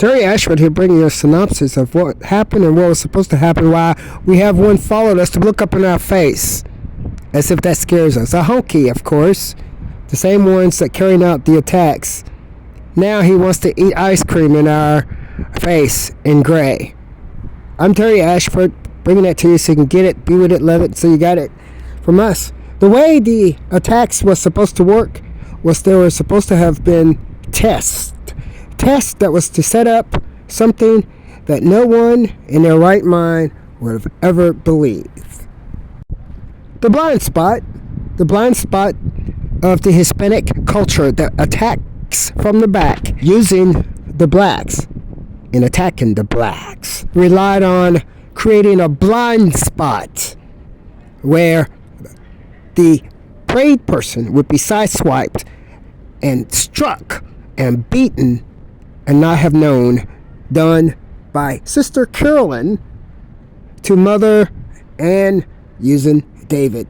Terry Ashford here bringing you a synopsis of what happened and what was supposed to happen, why we have one followed us to look up in our face, as if that scares us. A honky, of course, the same ones that carried out the attacks. Now he wants to eat ice cream in our face in gray. I'm Terry Ashford, bringing that to you so you can get it, be with it, love it, so you got it from us. The way the attacks was supposed to work was there were supposed to have been tests that was to set up something that no one in their right mind would have ever believed. The blind spot of the Hispanic culture that attacks from the back using the blacks and attacking the blacks relied on creating a blind spot where the prayed person would be sideswiped and struck and beaten and not have known, done by Sister Carolyn to Mother and using David.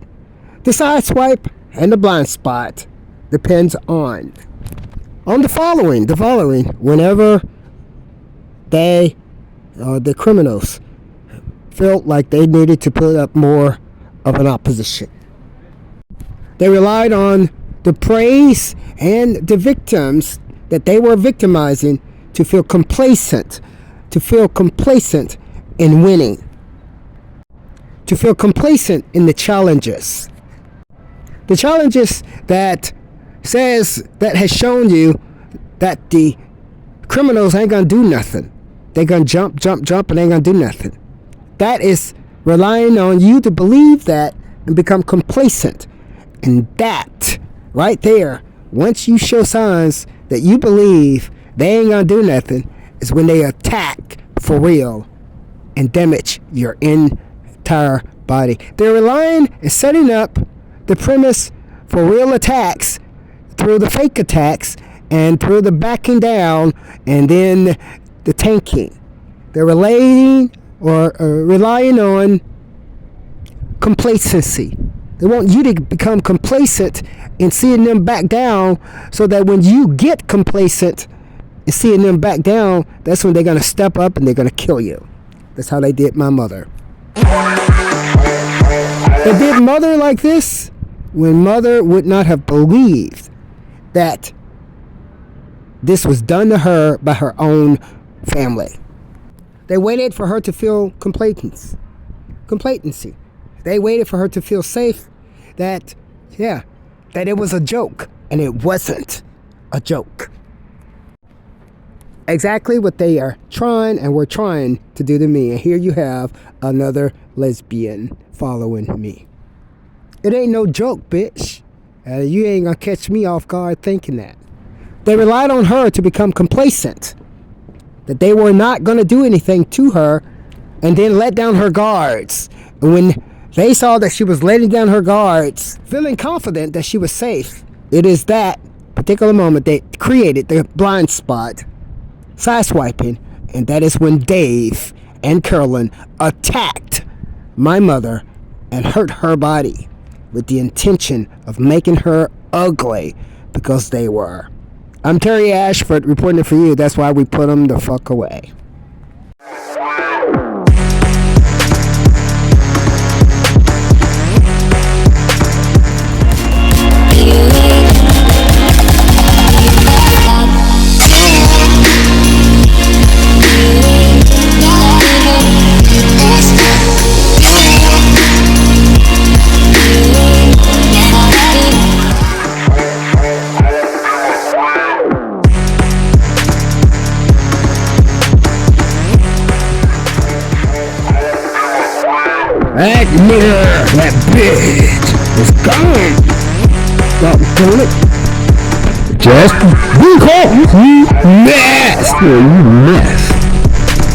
The sideswipe and the blind spot depends on the following. Whenever the criminals felt like they needed to put up more of an opposition, they relied on the praise and the victims that they were victimizing to feel complacent in winning, to feel complacent in the challenges that has shown you that the criminals ain't gonna do nothing. They gonna jump, and ain't gonna do nothing. That is relying on you to believe that and become complacent. And that right there, once you show signs that you believe they ain't gonna do nothing, is when they attack for real and damage your entire body. They're relying and setting up the premise for real attacks through the fake attacks and through the backing down and then the tanking. They're relying on complacency. They want you to become complacent in seeing them back down, so that when you get complacent and seeing them back down, that's when they're going to step up and they're going to kill you. That's how they did my mother. They did Mother like this when Mother would not have believed that this was done to her by her own family. They waited for her to feel complacency. They waited for her to feel safe, that it was a joke, and it wasn't a joke. Exactly what they are trying and were trying to do to me. And here you have another lesbian following me. It ain't no joke, bitch. You ain't gonna catch me off guard thinking that. They relied on her to become complacent, that they were not gonna do anything to her, and then let down her guards. And when they saw that she was letting down her guards, feeling confident that she was safe, it is that particular moment they created the blind spot, sideswiping, and that is when Dave and Carolyn attacked my mother and hurt her body with the intention of making her ugly, because they were. I'm Terry Ashford reporting it for you. That's why we put them the fuck away. That nigger, that bitch, is gone. Stop doing it. Just be cool. You mess. You mess.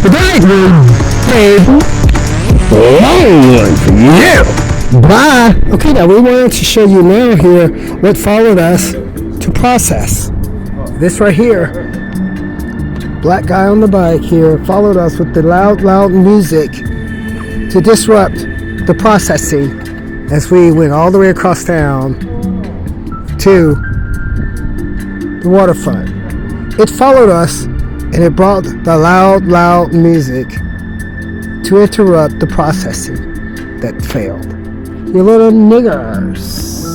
But that one, baby, long one for you. Bye. Okay, now we wanted to show you now here what followed us to process. This right here. Black guy on the bike here followed us with the loud music to disrupt the processing as we went all the way across town to the waterfront. It followed us And it brought the loud music to interrupt the processing that failed. You little niggers,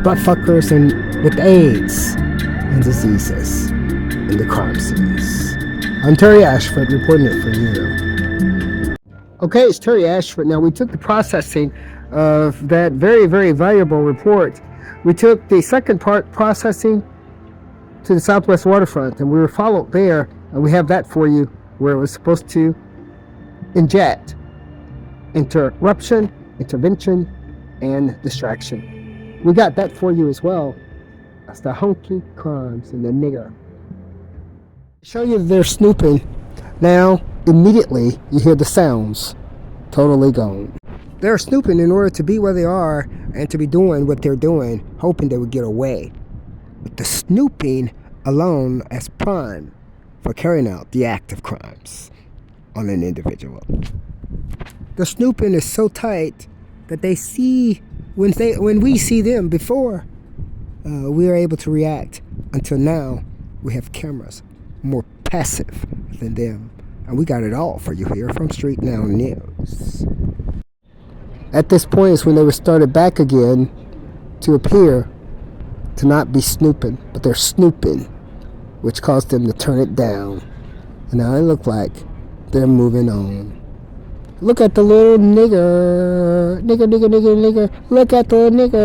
butt fuckers, and with AIDS and diseases in the crime scenes. I'm Terry Ashford reporting it for you. Okay, it's Terry Ashford. Now, we took the processing of that very, very valuable report. We took the second part, processing, to the Southwest waterfront, and we were followed there, and we have that for you, where it was supposed to inject interruption, intervention, and distraction. We got that for you as well. That's the honky crimes and the nigger. Show you they're snooping. Now, immediately, you hear the sounds totally gone. They're snooping in order to be where they are and to be doing what they're doing, hoping they would get away. But the snooping alone as prime for carrying out the act of crimes on an individual. The snooping is so tight that they see when we see them before we are able to react. Until now, we have cameras more passive than them, and we got it all for you here from Street Now News. At this point is when they were started back again to appear to not be snooping, but they're snooping, which caused them to turn it down. And now it look like they're moving on. Look at the little nigger. Nigger. Look at the nigger.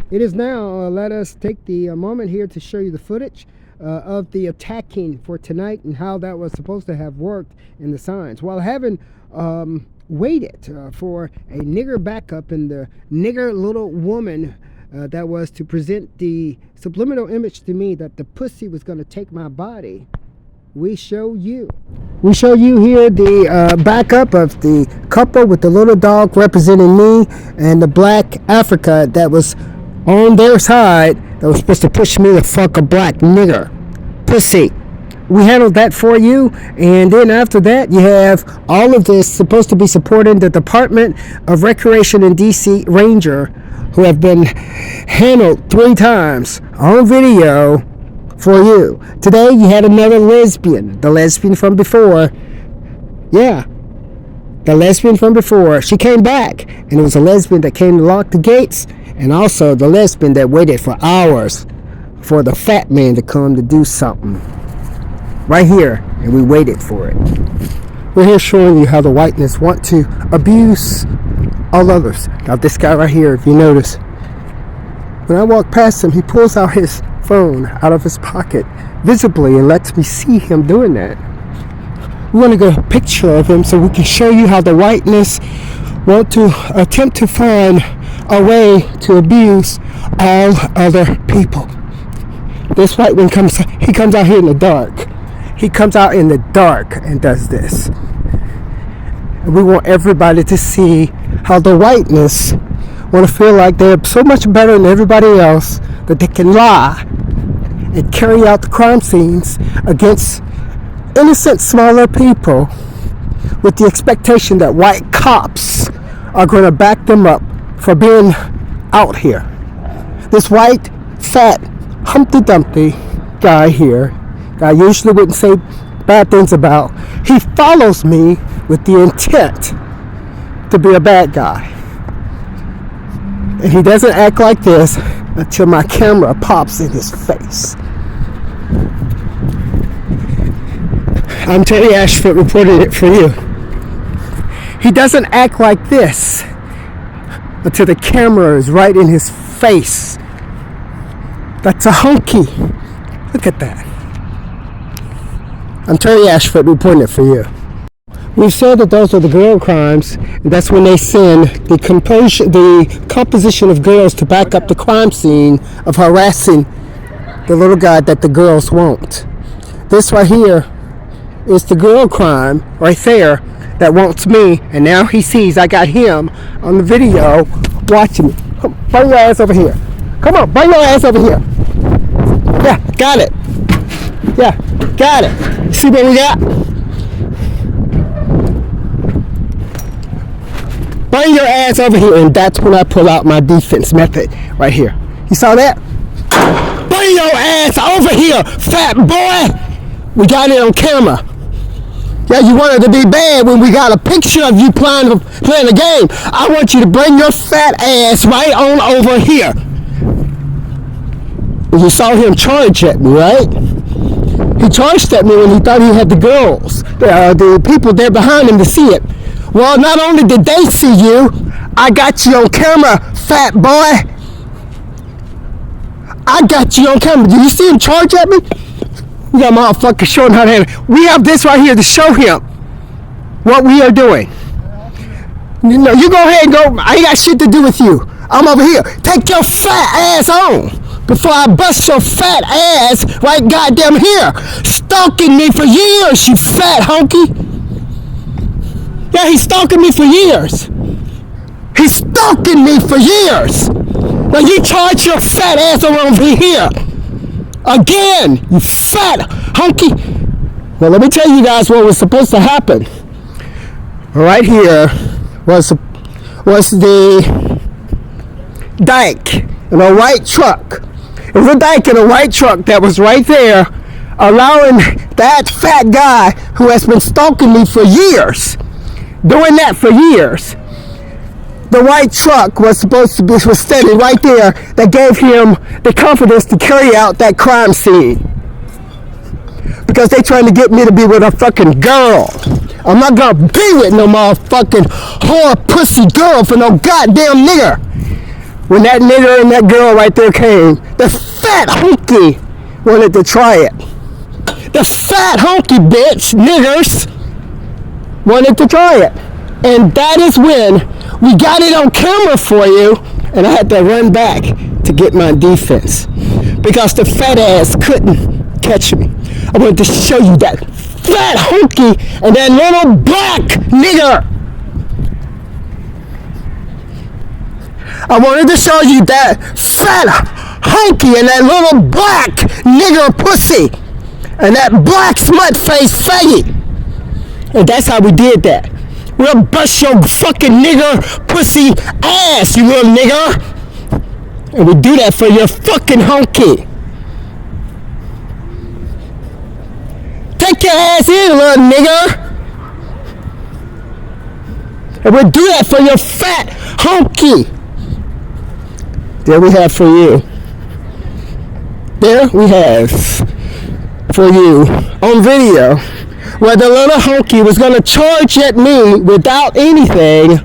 It is now, let us take the moment here to show you the footage of the attacking for tonight and how that was supposed to have worked in the signs. While having waited for a nigger backup and the nigger little woman that was to present the subliminal image to me that the pussy was going to take my body, we show you here the backup of the couple with the little dog representing me and the black Africa that was on their side that was supposed to push me to fuck a black nigger pussy. We handled that for you, and then after that you have all of this supposed to be supporting the Department of Recreation and DC Ranger, who have been handled 3 times on video for you. Today you had another lesbian, the lesbian from before. Yeah, the lesbian from before. She came back, and it was a lesbian that came to lock the gates, and also the lesbian that waited for hours for the fat man to come to do something. Right here, and we waited for it. We're here showing you how the whiteness want to abuse all others. Now this guy right here, if you notice, when I walk past him, he pulls out his phone out of his pocket visibly and lets me see him doing that. We want to get a picture of him so we can show you how the whiteness want to attempt to find a way to abuse all other people. This white one comes out here in the dark. He comes out in the dark and does this. And we want everybody to see how the whiteness want to feel like they're so much better than everybody else that they can lie and carry out the crime scenes against innocent smaller people with the expectation that white cops are going to back them up for being out here. This white, fat, Humpty Dumpty guy here, that I usually wouldn't say bad things about, he follows me with the intent to be a bad guy. And he doesn't act like this until my camera pops in his face. I'm Terry Ashford reporting it for you. He doesn't act like this until the camera is right in his face. That's a hunky. Look at that. I'm Terry Ashford reporting it for you. We've said that those are the girl crimes, and that's when they send the composition of girls to back up the crime scene of harassing the little guy that the girls want. This right here is the girl crime right there that wants me, and now he sees I got him on the video watching me. Come, bring your ass over here. Come on, bring your ass over here. Yeah, got it. Yeah, got it. See what we got? Bring your ass over here, and that's when I pull out my defense method right here. You saw that? Bring your ass over here, fat boy. We got it on camera. Yeah, you wanted to be bad when we got a picture of you playing the game. I want you to bring your fat ass right on over here. You saw him charge at me, right? He charged at me when he thought he had the girls, the people there behind him to see it. Well, not only did they see you, I got you on camera, fat boy. I got you on camera. Did you see him charge at me? You got motherfucker showing how to handle. We have this right here to show him what we are doing. You know, you go ahead and go. I ain't got shit to do with you. I'm over here. Take your fat ass on before I bust your fat ass right goddamn here. Stalking me for years, you fat honky. Yeah, he's stalking me for years. He's stalking me for years. Now you charge your fat ass over here. Again, you fat honky. Well, let me tell you guys what was supposed to happen. Right here was the dyke in a white truck. It was a dyke in a white truck that was right there, allowing that fat guy who has been stalking me for years, doing that for years. The white truck was standing right there that gave him the confidence to carry out that crime scene. Because they trying to get me to be with a fucking girl. I'm not gonna be with no motherfucking whore pussy girl for no goddamn nigger. When that nigger and that girl right there came, the fat honky wanted to try it. The fat honky bitch niggers wanted to try it. And that is when we got it on camera for you, and I had to run back to get my defense because the fat ass couldn't catch me. I wanted to show you that fat honky and that little black nigger. I wanted to show you that fat honky and that little black nigger pussy and that black smut face faggot. And that's how we did that. We'll bust your fucking nigger pussy ass, you little nigger. And we do that for your fucking honky. Take your ass in, little nigger. And we'll do that for your fat honky. There we have for you. There we have for you on video where the little honky was going to charge at me without anything,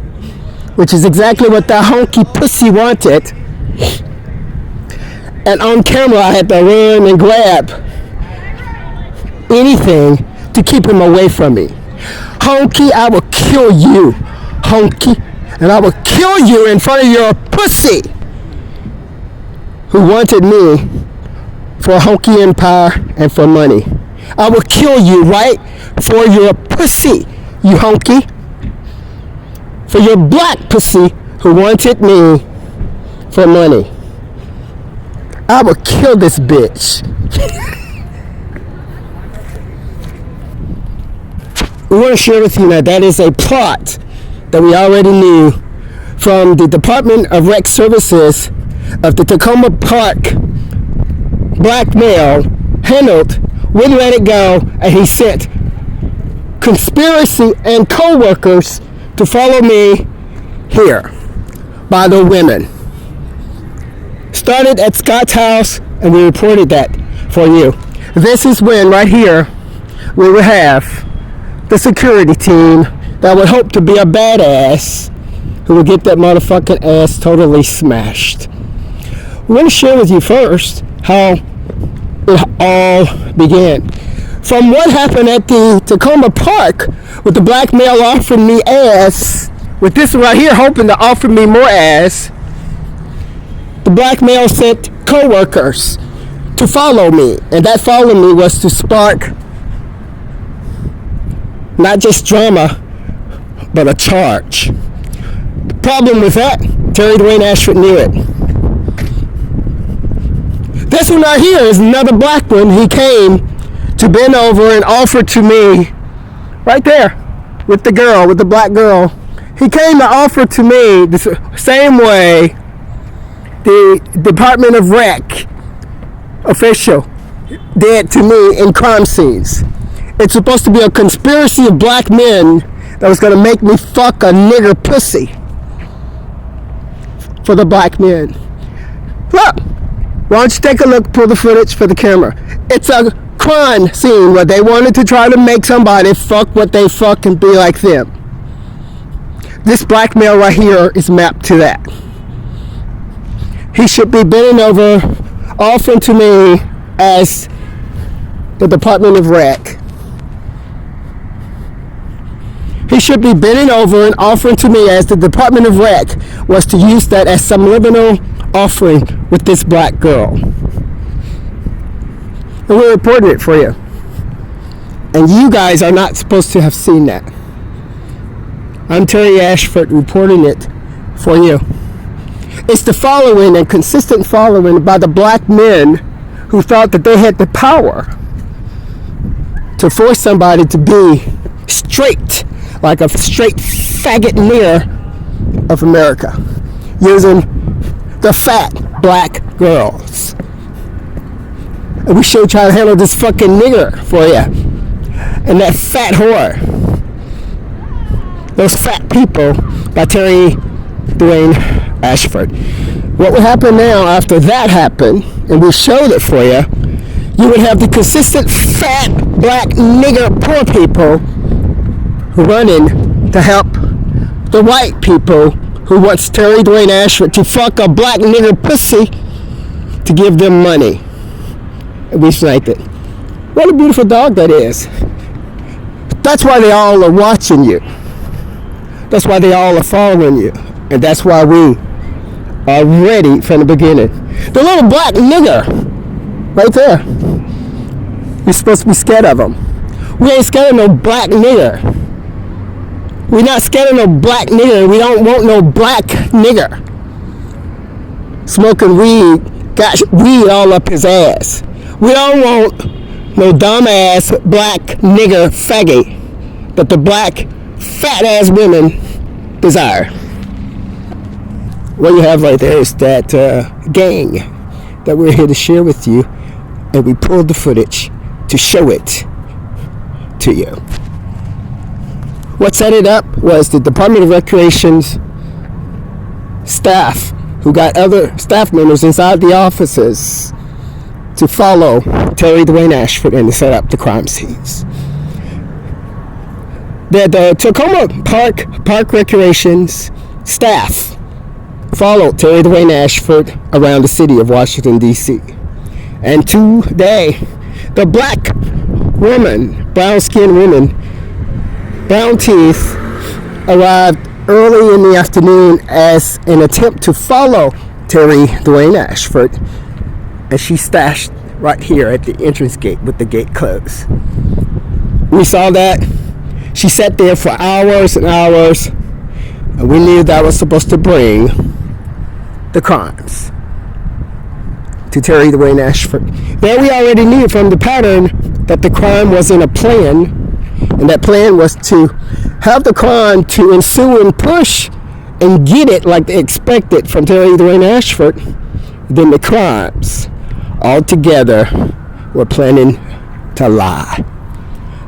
which is exactly what the honky pussy wanted. And on camera I had to run and grab anything to keep him away from me. Honky, I will kill you, honky. And I will kill you in front of your pussy who wanted me for a honky empire and for money. I will kill you right for your pussy, you honky. For your black pussy who wanted me for money. I will kill this bitch. We want to share with you that is a plot that we already knew from the Department of Rec Services of the Tacoma Park black male handled, wouldn't let it go, and he sent conspiracy and co-workers to follow me here by the women. Started at Scott's house, and we reported that for you. This is when, right here, we will have the security team that would hope to be a badass who will get that motherfucking ass totally smashed. We're going to share with you first how it all began. From what happened at the Tacoma Park with the black male offering me ass, with this one right here hoping to offer me more ass, the black male sent co-workers to follow me, and that follow me was to spark not just drama, but a charge. The problem with that, Terry Dwayne Ashford knew it. This one right here is another black one. He came to bend over and offer to me, right there, with the girl, with the black girl. He came to offer to me the same way the Department of Rec official did to me in crime scenes. It's supposed to be a conspiracy of black men that was going to make me fuck a nigger pussy for the black men. Look, why don't you take a look, pull the footage for the camera. It's a crime scene where they wanted to try to make somebody fuck what they fuck and be like them. This black male right here is mapped to that. He should be bending over, offering to me as the Department of Rec. He should be bending over and offering to me as the Department of Rec was to use that as subliminal offering with this black girl. And we're reporting it for you. And you guys are not supposed to have seen that. I'm Terry Ashford reporting it for you. It's the following and consistent following by the black men who thought that they had the power to force somebody to be straight, like a straight faggot nigger of America, using the fat black girls. And we showed you how to handle this fucking nigger for you. And that fat whore. Those fat people by Terry Dwayne Ashford. What would happen now after that happened, and we showed it for you, you would have the consistent fat black nigger poor people running to help the white people who wants Terry Dwayne Ashford to fuck a black nigger pussy to give them money. And we sniped it. What a beautiful dog that is. That's why they all are watching you. That's why they all are following you. And that's why we are ready from the beginning. The little black nigger right there. You're supposed to be scared of him. We ain't scared of no black nigger. We're not scared of no black nigger. We don't want no black nigger smoking weed, got weed all up his ass. We don't want no dumbass black nigger faggot that the black fat ass women desire. What you have right there is that gang that we're here to share with you, and we pulled the footage to show it to you. What set it up was the Department of Recreation's staff, who got other staff members inside the offices to follow Terry Dwayne Ashford and to set up the crime scenes. The Tacoma Park Recreation's staff followed Terry Dwayne Ashford around the city of Washington, D.C. And today, the black woman, brown-skinned woman, brown teeth, arrived early in the afternoon as an attempt to follow Terry Dwayne Ashford, and she stashed right here at the entrance gate with the gate closed. We saw that. She sat there for hours and hours, and we knew that was supposed to bring the crimes to Terry Dwayne Ashford. There we already knew from the pattern that the crime was in a plan, and that plan was to have the crime to ensue and push and get it like they expected from Terry Dwayne Ashford. Then the crimes all together were planning to lie.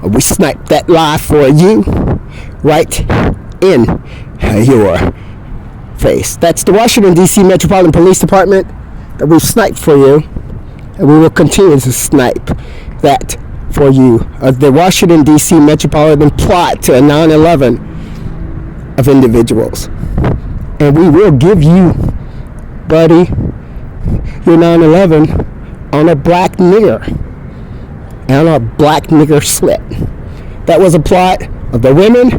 And we sniped that lie for you right in your face. That's the Washington, D.C. Metropolitan Police Department that we've sniped for you, and we will continue to snipe that for you. The Washington, D.C. Metropolitan plot to a 9/11 of individuals. And we will give you, buddy, your 9/11 on a black nigger and a black nigger slit. That was a plot of the women,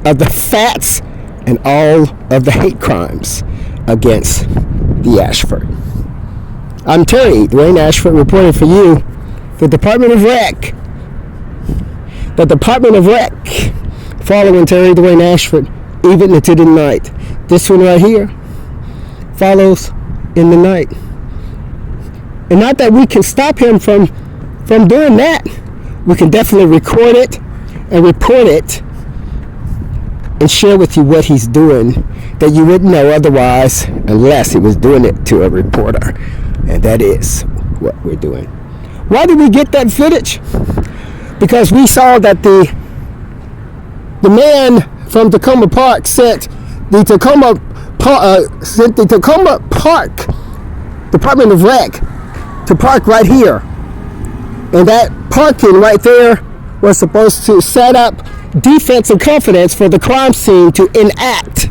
of the fats, and all of the hate crimes against the Ashford. I'm Terry Dwayne Ashford reporting for you, the Department of Rec. The Department of Rec following Terry Dwayne Ashford even into the night. This one right here follows in the night. And not that we can stop him from doing that. We can definitely record it and report it and share with you what he's doing that you wouldn't know otherwise unless he was doing it to a reporter. And that is what we're doing. Why did we get that footage? Because we saw that the man from Tacoma Park sent the Tacoma Park Department of Rec to park right here. And that parking right there was supposed to set up defense and confidence for the crime scene to enact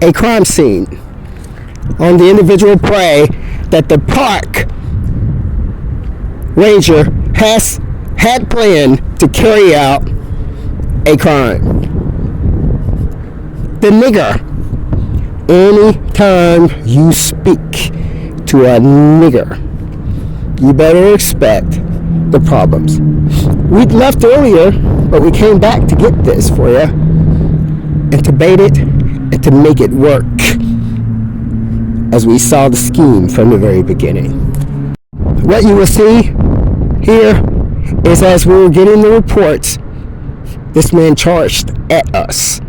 a crime scene on the individual prey that the park ranger had planned to carry out a crime. The nigger. Anytime you speak to a nigger, you better expect the problems. We left earlier, but we came back to get this for you and to bait it and to make it work, as we saw the scheme from the very beginning. What you will see here is, as we were getting the reports, this man charged at us,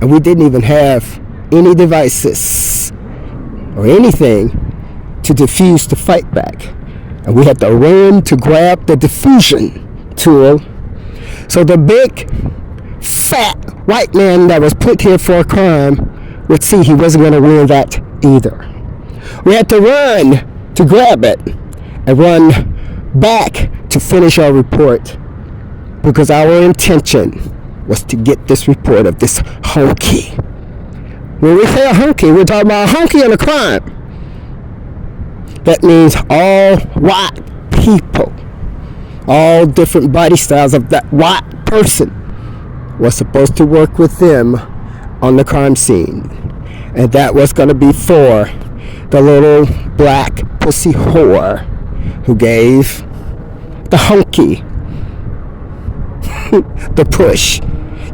and we didn't even have any devices or anything to defuse the fight back, and we had to run to grab the diffusion tool so the big fat white man that was put here for a crime would see he wasn't going to ruin that either. We had to run to grab it and run back to finish our report, because our intention was to get this report of this honky. When we say a honky, we're talking about a honky and a crime. That means all white people, all different body styles of that white person was supposed to work with them on the crime scene. And that was going to be for the little black pussy whore who gave the honky the push.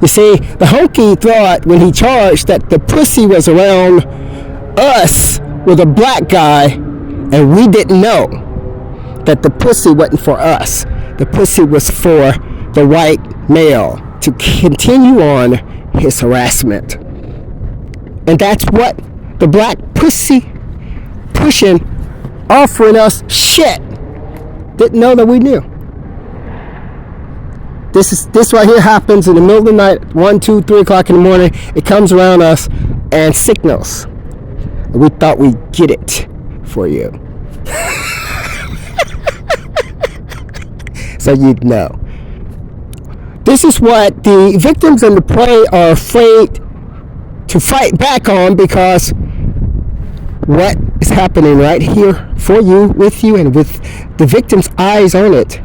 You see, the honky thought when he charged that the pussy was around us with a black guy, and we didn't know that the pussy wasn't for us. The pussy was for the white male to continue on his harassment. And that's what the black pussy pushing, offering us shit, didn't know that we knew. This right here happens in the middle of the night, 1, 2, 3 o'clock in the morning. It comes around us and signals. And we thought we'd get it for you. So you'd know. This is what the victims and the prey are afraid to fight back on, because what is happening right here for you, with you, and with the victim's eyes on it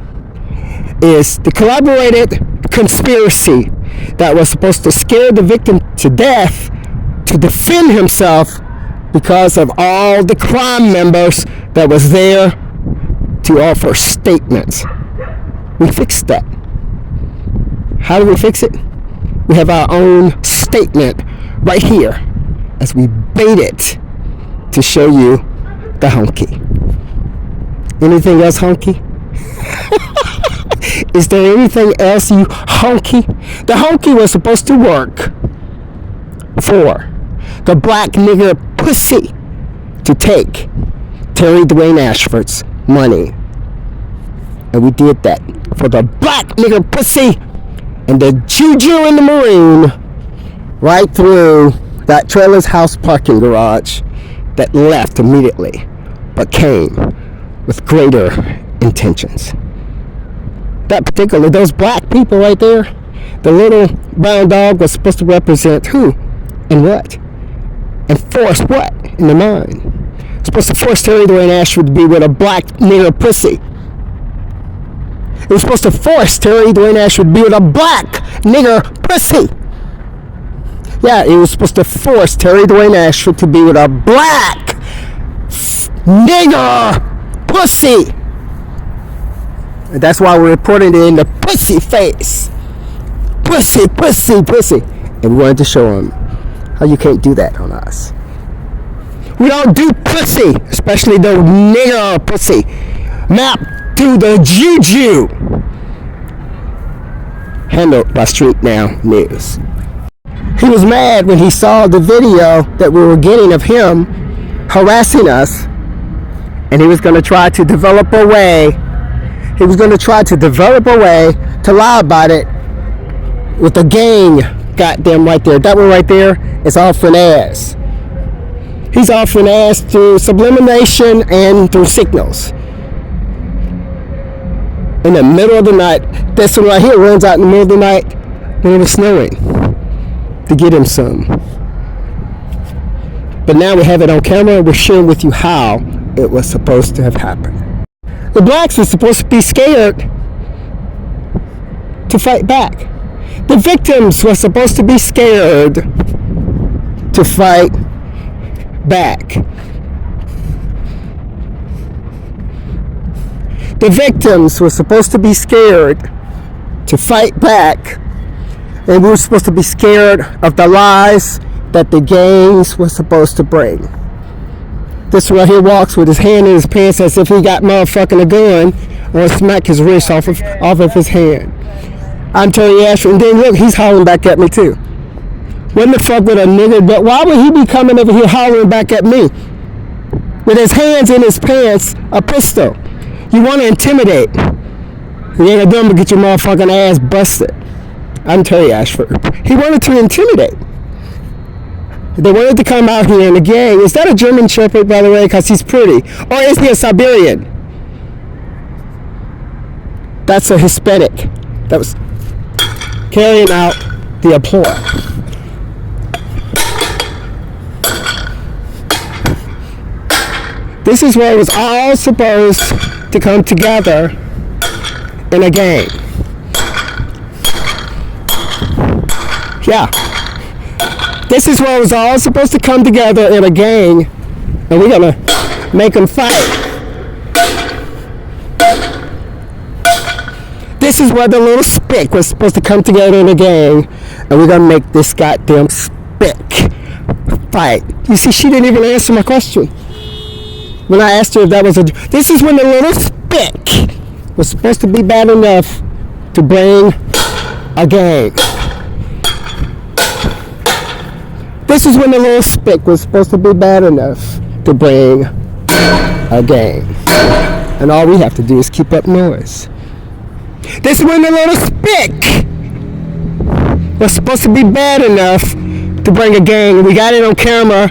is the collaborated conspiracy that was supposed to scare the victim to death to defend himself because of all the crime members that was there to offer statements. We fixed that. How do we fix it? We have our own statement right here as we bait it to show you the honky. Anything else honky? Is there anything else, you honky? The honky was supposed to work for the black nigger pussy to take Terry Dwayne Ashford's money. And we did that for the black nigger pussy and the juju in the maroon right through that trailer's house parking garage that left immediately, but came with greater intentions. That particular, those black people right there, the little brown dog was supposed to represent who and what, and force what in the mind. It's supposed to force Terry Dwayne Ashford to be with a black nigger pussy. It was supposed to force Terry Dwayne Ashford to be with a black nigger pussy. Yeah, it was supposed to force Terry Dwayne Ashford to be with a black nigger pussy. And that's why we're reporting it in the pussy face. Pussy, pussy, pussy. And we wanted to show them how you can't do that on us. We don't do pussy, especially the nigger pussy. Mapped through the juju. Handled by Street Now News. He was mad when he saw the video that we were getting of him harassing us And he was going to try to develop a way. He was going to try to develop a way to lie about it with the gang goddamn right there. That one right there is offering ass. He's offering ass through sublimination and through signals. In the middle of the night, this one right here runs out in the middle of the night when it was snowing to get him some. But now we have it on camera and we're sharing with you how it was supposed to have happened. The blacks were supposed to be scared to fight back. The victims were supposed to be scared to fight back. The victims were supposed to be scared to fight back, and we were supposed to be scared of the lies that the gangs were supposed to bring. This one right here walks with his hand in his pants as if he got motherfucking a gun, or smack his wrist off of his hand. I'm Terry Ashford, and then look, he's hollering back at me too. What the fuck would a nigga, but why would he be coming over here hollering back at me? With his hands in his pants, a pistol. You want to intimidate. You ain't gonna do it, but get your motherfucking ass busted. I'm Terry Ashford. He wanted to intimidate. They wanted to come out here in the gang. Is that a German Shepherd, by the way, because he's pretty? Or is he a Siberian? That's a Hispanic. That was carrying out the applause. This is where it was all supposed to come together in a gang. Yeah. This is where it was all supposed to come together in a gang, and we're gonna make them fight. This is where the little spick was supposed to come together in a gang, and we're gonna make this goddamn spick fight. You see, she didn't even answer my question. When I asked her if that was this is when the little spick was supposed to be bad enough to bring a gang. This is when the little spick was supposed to be bad enough to bring a gang. And all we have to do is keep up noise. This is when the little spick was supposed to be bad enough to bring a gang. We got it on camera,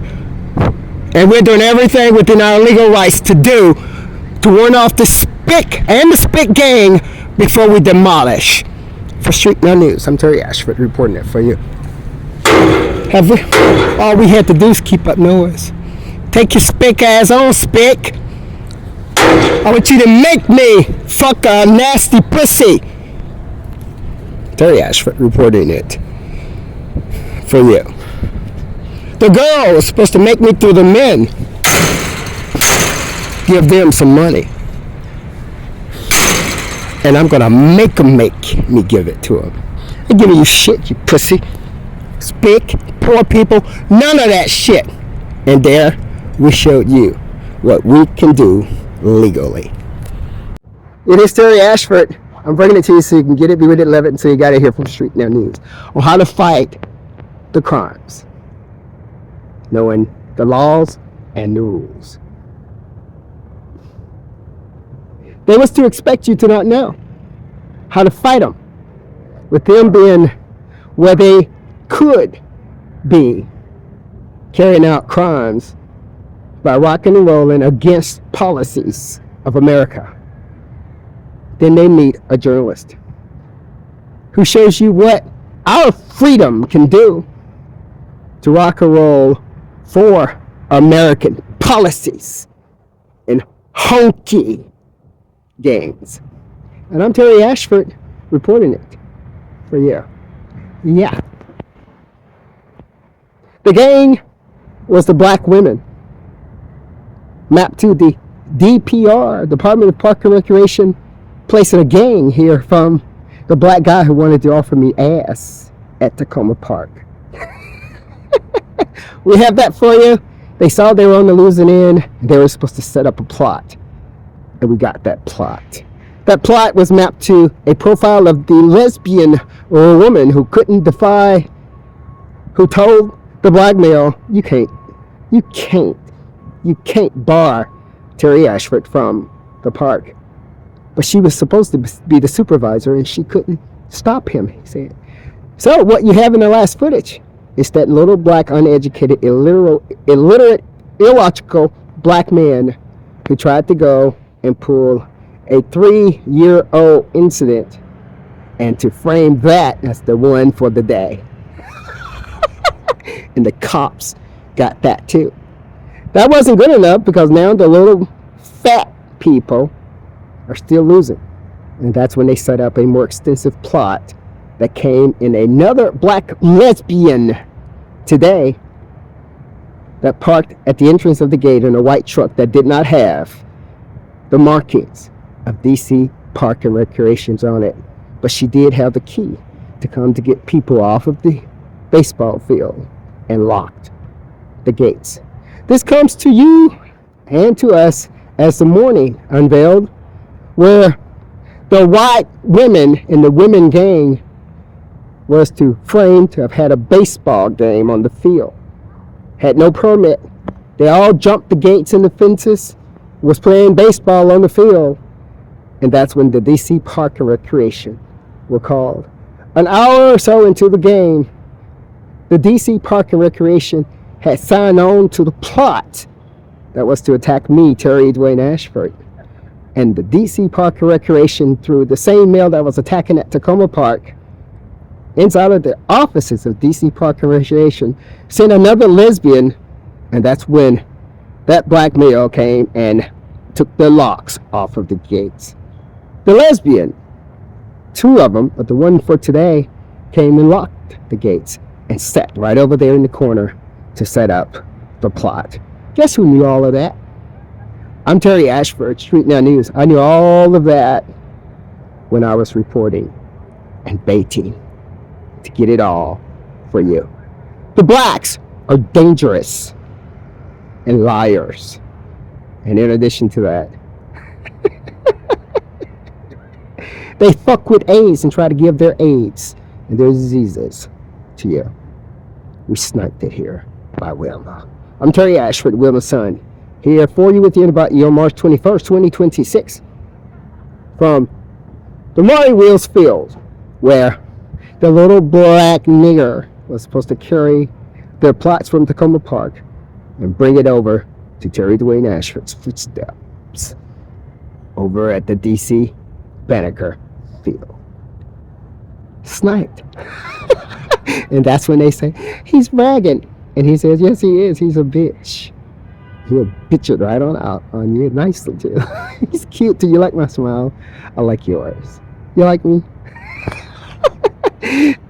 and we're doing everything within our legal rights to do to warn off the spick and the spick gang before we demolish. For Street Now News, I'm Terry Ashford reporting it for you. All we had to do is keep up noise. Take your spick ass on, spick. I want you to make me fuck a nasty pussy. Terry Ashford reporting it for you. The girl was supposed to make me through the men. Give them some money. And I'm gonna make them make me give it to them. I'm giving you shit, you pussy. Spick, poor people, none of that shit. And there, we showed you what we can do legally. It is Terry Ashford. I'm bringing it to you so you can get it, be with it, love it, and so you got to hear from Street Now News on how to fight the crimes, knowing the laws and the rules. They was to expect you to not know how to fight them, with them being where they could be carrying out crimes by rocking and rolling against policies of America. Then they meet a journalist who shows you what our freedom can do to rock and roll for American policies and honky gangs. And I'm Terry Ashford reporting it for you. Yeah. The gang was the black women, mapped to the DPR, Department of Park and Recreation, placing a gang here from the black guy who wanted to offer me ass at Tacoma Park. We have that for you. They saw they were on the losing end. They were supposed to set up a plot, and we got that plot. That plot was mapped to a profile of the lesbian or woman who couldn't defy, who told the black male, you can't bar Terry Ashford from the park. But she was supposed to be the supervisor, and she couldn't stop him, he said. So what you have in the last footage is that little black, uneducated, illiterate, illogical black man who tried to go and pull a 3-year-old incident and to frame that as the one for the day. And the cops got that too. That wasn't good enough, because now the little fat people are still losing. And that's when they set up a more extensive plot that came in another black lesbian today that parked at the entrance of the gate in a white truck that did not have the markings of DC Park and Recreations on it. But she did have the key to come to get people off of the baseball field and locked the gates. This comes to you and to us as the morning unveiled, where the white women in the women gang was to frame to have had a baseball game on the field. Had no permit. They all jumped the gates and the fences, was playing baseball on the field. And that's when the DC Park and Recreation were called. An hour or so into the game, the DC Park and Recreation had signed on to the plot that was to attack me, Terry Dwayne Ashford. And the DC Park and Recreation, through the same male that was attacking at Tacoma Park, inside of the offices of DC Park and Recreation, sent another lesbian, and that's when that black male came and took the locks off of the gates. The lesbian, 2 of them, but the one for today, came and locked the gates and sat right over there in the corner to set up the plot. Guess who knew all of that? I'm Terry Ashford, Street Now News. I knew all of that when I was reporting and baiting to get it all for you. The blacks are dangerous and liars. And in addition to that, they fuck with AIDS and try to give their AIDS and their diseases to you. We sniped it here by Wilma. I'm Terry Ashford, Wilma's son, here for you with you about you on March 21st, 2026. From the Maury Wheels Field, where the little black nigger was supposed to carry their plots from Tacoma Park and bring it over to Terry Dwayne Ashford's footsteps over at the DC Banneker Field. Sniped. And that's when they say, he's bragging. And he says, yes, he is. He's a bitch. He'll bitch it right on out on you nicely, too. He's cute, too. You like my smile? I like yours. You like me?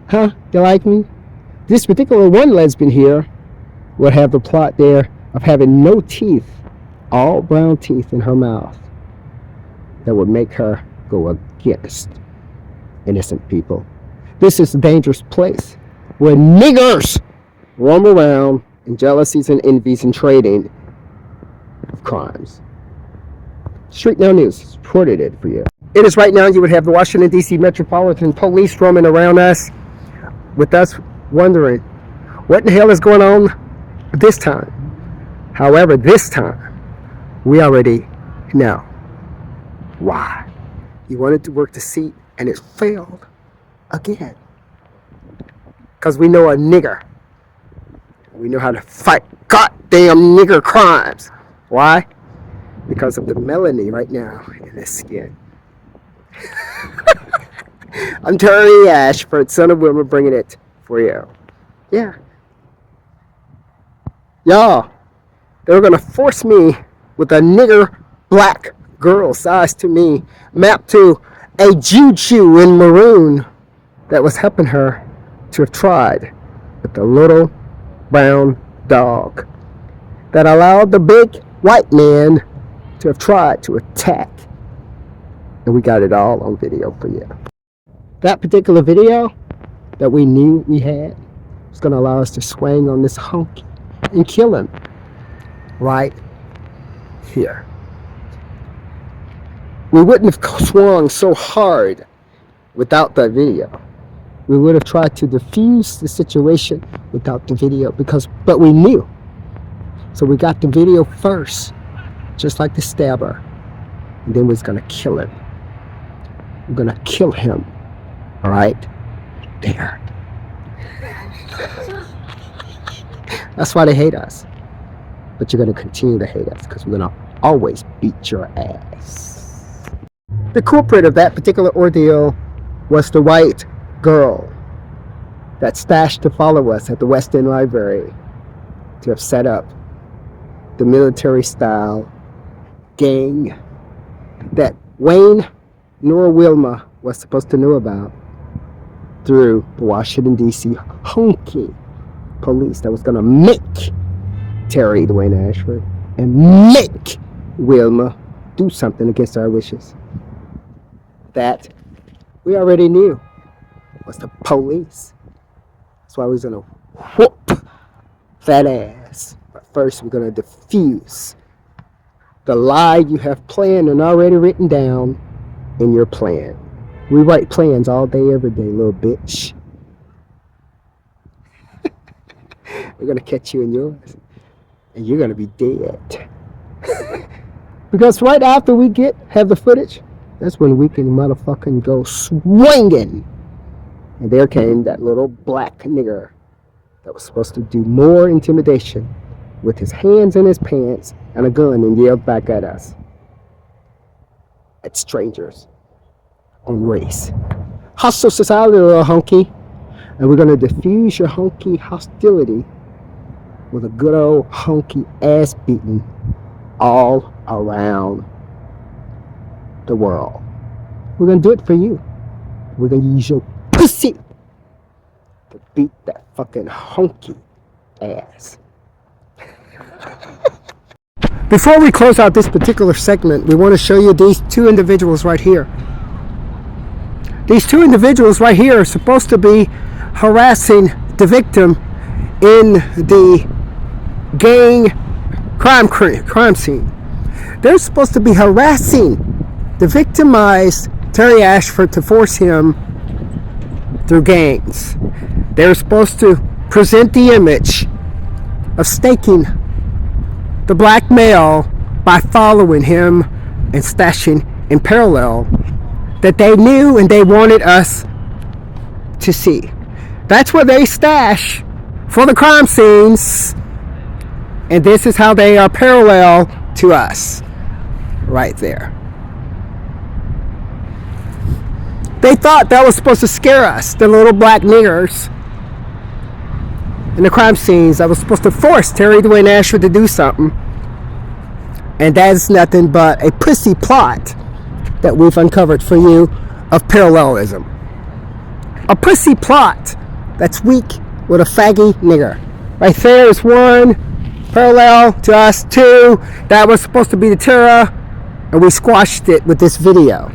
Huh? You like me? This particular one lesbian here would have the plot there of having no teeth, all brown teeth in her mouth, that would make her go against innocent people. This is a dangerous place where niggers roam around in jealousies and envies and trading of crimes. Street Now News reported it for you. It is right now you would have the Washington, D.C. Metropolitan Police roaming around us, with us wondering what in the hell is going on this time. However, this time, we already know why. You wanted to work the seat, and it failed again. Because we know a nigger. We know how to fight goddamn nigger crimes. Why? Because of the melanin right now in his skin. I'm Terry Ashford, son of Wilma, bringing it for you. Yeah. Y'all, they're going to force me with a nigger black girl size to me, mapped to a juju in maroon that was helping her to have tried with the little brown dog that allowed the big white man to have tried to attack. And we got it all on video for you. That particular video that we knew we had was going to allow us to swing on this honky and kill him right here. We wouldn't have swung so hard without that video. We would have tried to diffuse the situation without the video, but we knew. So we got the video first just like the stabber. And then we're gonna kill him. We're gonna kill him. All right? There. That's why they hate us. But you're gonna continue to hate us because we're gonna always beat your ass. The culprit of that particular ordeal was the white girl that stashed to follow us at the West End Library to have set up the military-style gang that Wayne nor Wilma was supposed to know about through the Washington, D.C. honky police that was going to make Terry Dwayne Ashford and make Wilma do something against our wishes. That we already knew was the police. That's why we're going to whoop that ass. But first, we're going to defuse the lie you have planned and already written down in your plan. We write plans all day, every day, little bitch. We're going to catch you in yours. And you're going to be dead. Because right after we have the footage, that's when we can motherfucking go swinging. And there came that little black nigger that was supposed to do more intimidation with his hands in his pants and a gun and yelled back at us. At strangers. On race. Hostile society, little honky. And we're going to diffuse your honky hostility with a good old honky ass beating all around the world. We're going to do it for you. We're going to use your pussy to beat that fucking honky ass. Before we close out this particular segment, we want to show you these two individuals right here. These two individuals right here are supposed to be harassing the victim in the gang crime scene. They're supposed to be harassing the victimized Terry Ashford to force him through gangs. They're supposed to present the image of staking the black male by following him and stashing in parallel that they knew and they wanted us to see. That's what they stash for the crime scenes, and this is how they are parallel to us right there. They thought that was supposed to scare us, the little black niggers in the crime scenes that was supposed to force Terry Dwayne Ashford to do something. And that is nothing but a pussy plot that we've uncovered for you of parallelism. A pussy plot that's weak with a faggy nigger. Right there is one parallel to us, two that was supposed to be the terror, and we squashed it with this video.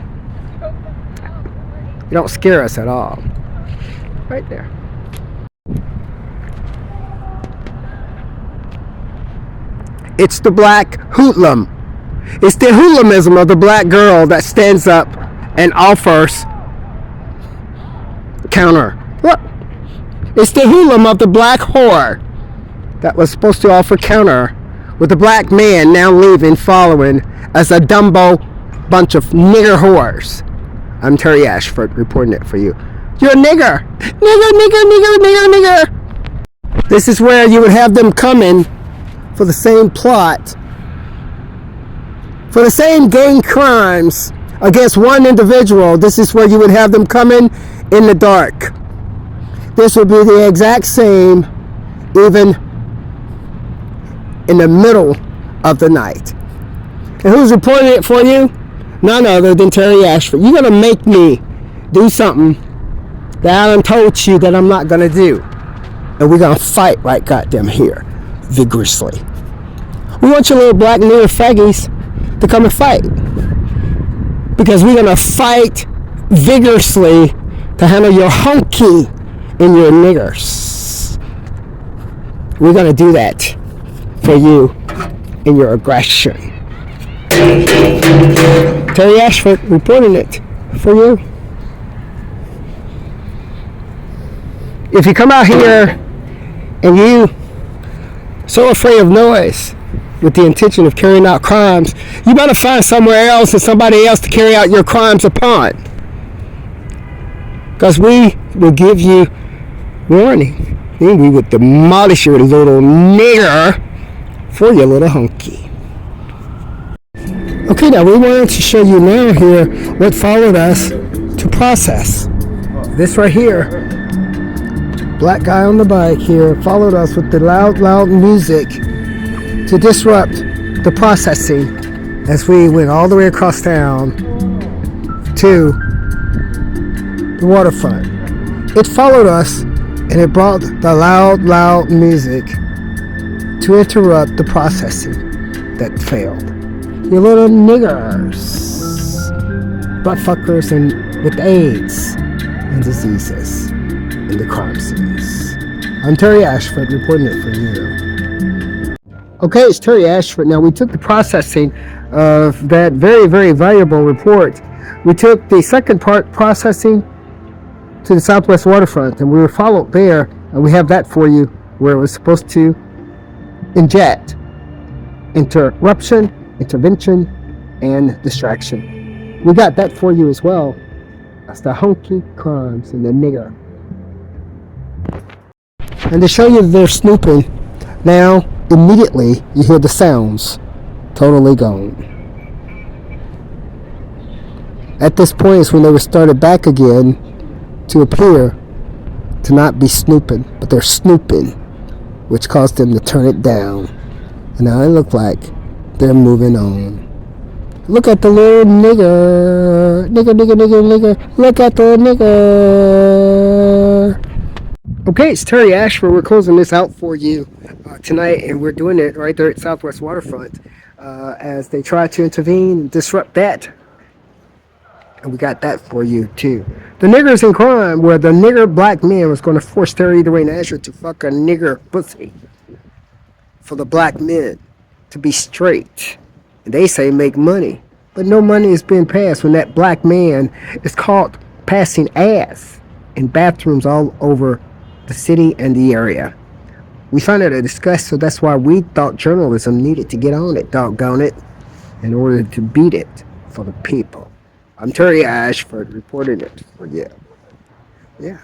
You don't scare us at all. Right there. It's the black hoodlum. It's the hoodlumism of the black girl that stands up and offers counter. Look. It's the hoodlum of the black whore that was supposed to offer counter with the black man now leaving, following as a Dumbo bunch of nigger whores. I'm Terry Ashford reporting it for you. You're a nigger. Nigger, nigger, nigger, nigger, nigger. This is where you would have them coming for the same plot, for the same gang crimes against one individual. This is where you would have them coming in the dark. This would be the exact same, even in the middle of the night. And who's reporting it for you? None other than Terry Ashford. You're going to make me do something that I done told you that I'm not going to do. And we're going to fight right goddamn here, vigorously. We want you little black nigger faggies to come and fight. Because we're going to fight vigorously to handle your hunky and your niggers. We're going to do that for you in your aggression. Terry Ashford reporting it for you. If you come out here and you so afraid of noise, with the intention of carrying out crimes, you better find somewhere else and somebody else to carry out your crimes upon. Because we will give you warning. And we would demolish your little nigger for your little hunky. Okay, now we wanted to show you now here what followed us to process. This right here, black guy on the bike here, followed us with the loud music to disrupt the processing as we went all the way across town to the waterfront. It followed us and it brought the loud music to interrupt the processing that failed. You little niggers, butt fuckers, and with AIDS and diseases in the crime scenes. I'm Terry Ashford reporting it for you. Okay, it's Terry Ashford. Now, we took the processing of that very valuable report. We took the second part, processing, to the Southwest waterfront, and we were followed there, and we have that for you, where it was supposed to inject interruption, intervention, and distraction. We got that for you as well. That's the honky crimes and the nigger. And to show you they're snooping, now immediately you hear the sounds totally gone. At this point is when they were started back again to appear to not be snooping, but they're snooping, which caused them to turn it down. And now it looked like they're moving on. Look at the little nigger. Nigger. Look at the nigger. Okay, it's Terry Ashford. We're closing this out for you tonight, and we're doing it right there at Southwest Waterfront as they try to intervene and disrupt that. And we got that for you, too. The Niggers in Crime, where the nigger black man was going to force Terry Dwayne Ashford to fuck a nigger pussy for the black men to be straight. And they say make money. But no money is being passed when that black man is caught passing ass in bathrooms all over the city and the area. We found it a disgust, so that's why we thought journalism needed to get on it, doggone it, in order to beat it for the people. I'm Terry Ashford reporting it for you. Yeah.